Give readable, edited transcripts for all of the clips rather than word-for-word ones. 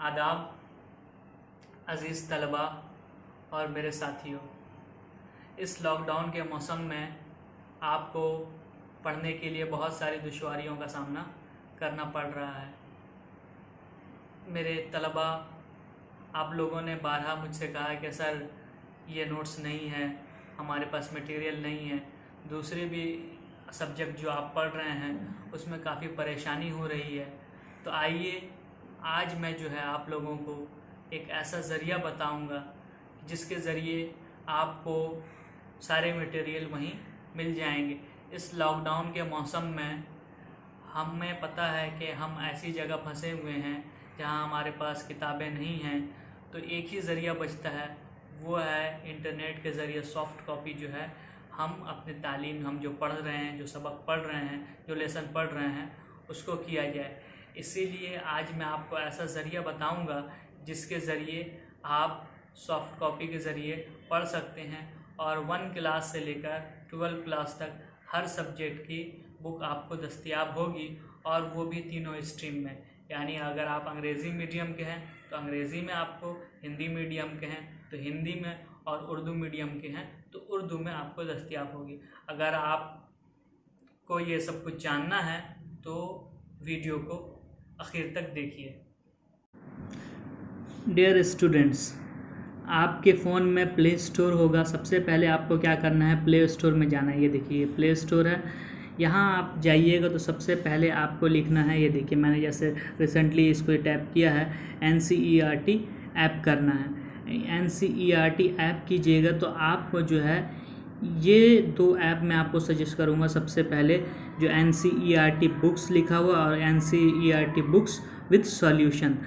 आदाब अज़ीज़ तलबा और मेरे साथियों, इस लॉकडाउन के मौसम में आपको पढ़ने के लिए बहुत सारी दुश्वारियों का सामना करना पड़ रहा है। मेरे तलबा, आप लोगों ने बारहा मुझसे कहा कि सर ये नोट्स नहीं है, हमारे पास मटेरियल नहीं है, दूसरे भी सब्जेक्ट जो आप पढ़ रहे हैं उसमें काफ़ी परेशानी हो रही है। तो आइए आज मैं जो है आप लोगों को एक ऐसा ज़रिया बताऊंगा जिसके ज़रिए आपको सारे मटेरियल वहीं मिल जाएंगे। इस लॉकडाउन के मौसम में हमें पता है कि हम ऐसी जगह फंसे हुए हैं जहां हमारे पास किताबें नहीं हैं, तो एक ही ज़रिया बचता है, वो है इंटरनेट के ज़रिए सॉफ़्ट कॉपी जो है हम अपनी तालीम, हम जो पढ़ रहे हैं, जो सबक पढ़ रहे हैं, जो लेसन पढ़ रहे हैं उसको किया जाए। इसीलिए आज मैं आपको ऐसा ज़रिया बताऊंगा जिसके ज़रिए आप सॉफ़्ट कॉपी के ज़रिए पढ़ सकते हैं और 1 क्लास से लेकर 12 क्लास तक हर सब्जेक्ट की बुक आपको दस्तयाब होगी, और वो भी तीनों स्ट्रीम में। यानी अगर आप अंग्रेज़ी मीडियम के हैं तो अंग्रेज़ी में आपको, हिंदी मीडियम के हैं तो हिंदी में, और उर्दू मीडियम के हैं तो उर्दू में आपको दस्तयाब होगी। अगर आपको ये सब कुछ जानना है तो वीडियो को आखिर तक देखिए। डियर स्टूडेंट्स, आपके फ़ोन में प्ले स्टोर होगा। सबसे पहले आपको क्या करना है, प्ले स्टोर में जाना है। ये देखिए प्ले स्टोर है, यहाँ आप जाइएगा तो सबसे पहले आपको लिखना है, ये देखिए मैंने जैसे रिसेंटली इसको टैप किया है, NCERT ऐप करना है। NCERT ऐप कीजिएगा तो आपको जो है ये 2 ऐप मैं आपको सजेस्ट करूँगा। सबसे पहले जो NCERT बुक्स लिखा हुआ और NCERT बुक्स विद सॉल्यूशन,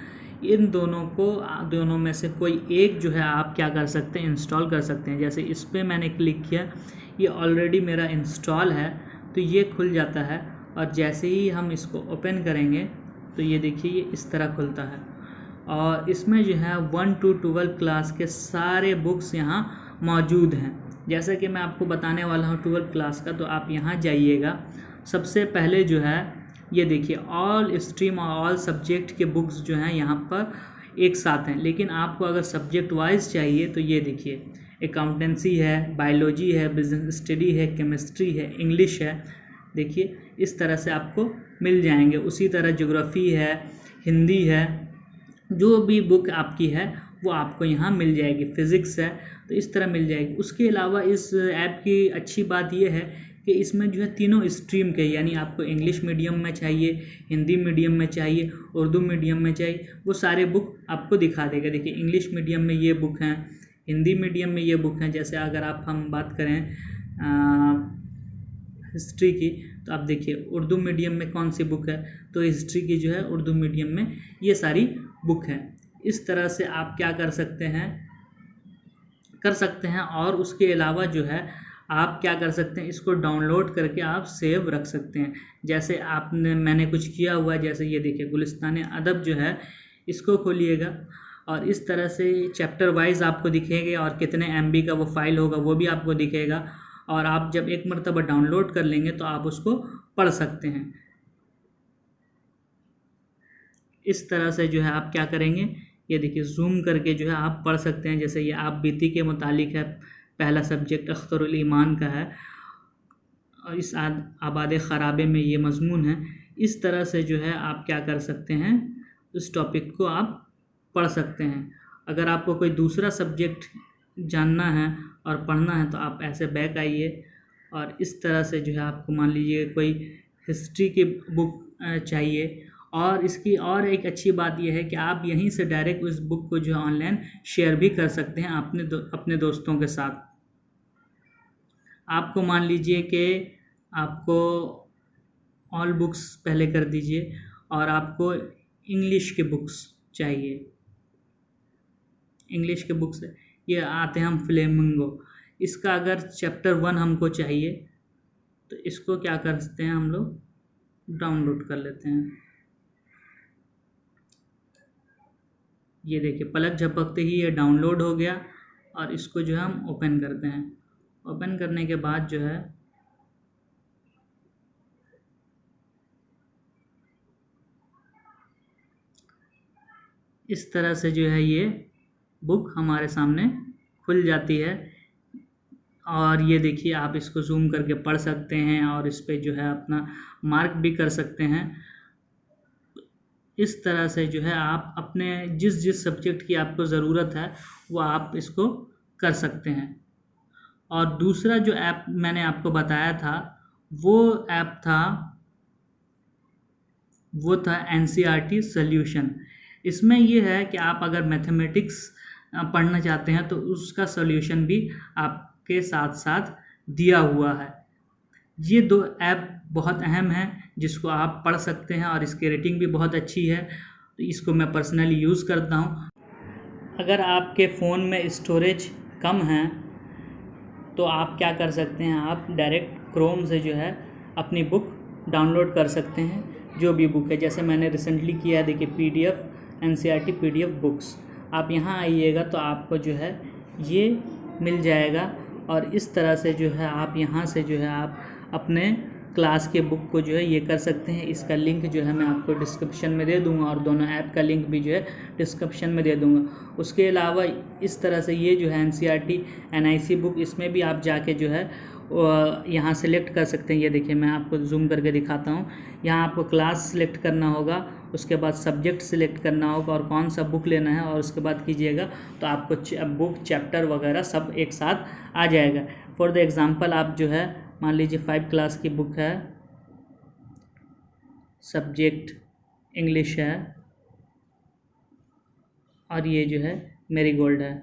इन दोनों में से कोई एक जो है आप क्या कर सकते हैं, इंस्टॉल कर सकते हैं। जैसे इस पर मैंने क्लिक किया, ये ऑलरेडी मेरा इंस्टॉल है तो ये खुल जाता है, और जैसे ही हम इसको ओपन करेंगे तो ये देखिए ये इस तरह खुलता है, और इसमें जो है 1 to 12 क्लास के सारे बुक्स यहाँ मौजूद हैं। जैसे कि मैं आपको बताने वाला हूँ 12 क्लास का, तो आप यहाँ जाइएगा। सबसे पहले जो है ये देखिए ऑल स्ट्रीम और ऑल सब्जेक्ट के बुक्स जो हैं यहाँ पर एक साथ हैं, लेकिन आपको अगर सब्जेक्ट वाइज चाहिए तो ये देखिए अकाउंटेंसी है, बायोलॉजी है, बिजनेस स्टडी है, केमिस्ट्री है, इंग्लिश है। देखिए इस तरह से आपको मिल जाएंगे। उसी तरह ज्योग्राफी है, हिंदी है, जो भी बुक आपकी है वो आपको यहाँ मिल जाएगी। फिज़िक्स है तो इस तरह मिल जाएगी। उसके अलावा इस ऐप की अच्छी बात यह है कि इसमें जो है तीनों स्ट्रीम के, यानी आपको इंग्लिश मीडियम में चाहिए, हिंदी मीडियम में चाहिए, उर्दू मीडियम में चाहिए, वो सारे बुक आपको दिखा देगा। देखिए इंग्लिश मीडियम में ये बुक हैं, हिंदी मीडियम में ये बुक हैं। जैसे अगर हम बात करें हिस्ट्री की, तो आप देखिए उर्दू मीडियम में कौन सी बुक है, तो हिस्ट्री की जो है उर्दू मीडियम में ये सारी बुक है। इस तरह से आप क्या कर सकते हैं। और उसके अलावा जो है आप क्या कर सकते हैं, इसको डाउनलोड करके आप सेव रख सकते हैं। जैसे मैंने कुछ किया हुआ है, जैसे ये देखिए गुलिस्तान अदब जो है, इसको खोलिएगा और इस तरह से चैप्टर वाइज आपको दिखेंगे, और कितने MB का वो फाइल होगा वो भी आपको दिखेगा, और आप जब एक मरतबा डाउनलोड कर लेंगे तो आप उसको पढ़ सकते हैं। इस तरह से जो है आप क्या करेंगे, ये देखिए जूम करके जो है आप पढ़ सकते हैं। जैसे ये आप बीती के मुतालिक है, पहला सब्जेक्ट अख्तरुल ईमान का है, और इस आबाद ख़राबे में ये मज़मून है। इस तरह से जो है आप क्या कर सकते हैं, उस टॉपिक को आप पढ़ सकते हैं। अगर आपको कोई दूसरा सब्जेक्ट जानना है और पढ़ना है तो आप ऐसे बैक आइए, और इस तरह से जो है आपको मान लीजिए कोई हिस्ट्री की बुक चाहिए, और इसकी और एक अच्छी बात यह है कि आप यहीं से डायरेक्ट उस बुक को जो है ऑनलाइन शेयर भी कर सकते हैं अपने दोस्तों के साथ। आपको मान लीजिए कि आपको ऑल बुक्स पहले कर दीजिए, और आपको इंग्लिश के बुक्स चाहिए। इंग्लिश के बुक्स ये आते हैं हम फ्लेमिंगो, इसका अगर चैप्टर 1 हमको चाहिए तो इसको क्या करते हैं, हम लोग डाउनलोड कर लेते हैं। ये देखिए पलक झपकते ही ये डाउनलोड हो गया, और इसको जो है हम ओपन करते हैं। ओपन करने के बाद जो है इस तरह से जो है ये बुक हमारे सामने खुल जाती है और ये देखिए आप इसको जूम करके पढ़ सकते हैं और इस पे जो है अपना मार्क भी कर सकते हैं। इस तरह से जो है आप अपने जिस सब्जेक्ट की आपको ज़रूरत है वो आप इसको कर सकते हैं। और दूसरा जो ऐप मैंने आपको बताया था वो ऐप था NCERT सॉल्यूशन। इसमें ये है कि आप अगर मैथमेटिक्स पढ़ना चाहते हैं तो उसका सॉल्यूशन भी आपके साथ साथ दिया हुआ है। ये दो ऐप बहुत अहम हैं जिसको आप पढ़ सकते हैं और इसकी रेटिंग भी बहुत अच्छी है, तो इसको मैं पर्सनली यूज़ करता हूँ। अगर आपके फ़ोन में स्टोरेज कम है तो आप क्या कर सकते हैं, आप डायरेक्ट क्रोम से जो है अपनी बुक डाउनलोड कर सकते हैं, जो भी बुक है। जैसे मैंने रिसेंटली किया है, देखिए PDF NCERT PDF बुक्स। आप यहाँ आइएगा तो आपको जो है ये मिल जाएगा और इस तरह से जो है आप यहाँ से जो है आप अपने क्लास के बुक को जो है ये कर सकते हैं। इसका लिंक जो है मैं आपको डिस्क्रिप्शन में दे दूँगा और दोनों ऐप का लिंक भी जो है डिस्क्रिप्शन में दे दूँगा। उसके अलावा इस तरह से ये जो है NCERT NIC बुक, इसमें भी आप जाके जो है यहाँ सेलेक्ट कर सकते हैं। ये देखिए मैं आपको जूम करके दिखाता हूँ। यहाँ आपको क्लास सेलेक्ट करना होगा, उसके बाद सब्जेक्ट सेलेक्ट करना होगा और कौन सा बुक लेना है, और उसके बाद कीजिएगा तो आपको बुक चैप्टर वगैरह सब एक साथ आ जाएगा। फॉर द एग्ज़ाम्पल आप जो है मान लीजिए 5 क्लास की बुक है, सब्जेक्ट इंग्लिश है और ये जो है मैरीगोल्ड है।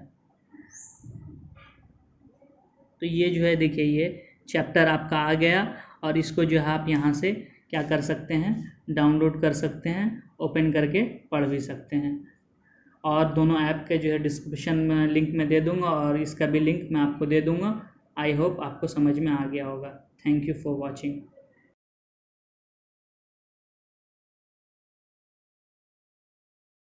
तो ये जो है देखिए ये चैप्टर आपका आ गया और इसको जो है आप यहाँ से क्या कर सकते हैं, डाउनलोड कर सकते हैं, ओपन करके पढ़ भी सकते हैं। और दोनों ऐप के जो है डिस्क्रिप्शन में लिंक मैं दे दूँगा और इसका भी लिंक मैं आपको दे दूँगा। आई होप आपको समझ में आ गया होगा। Thank you for watching.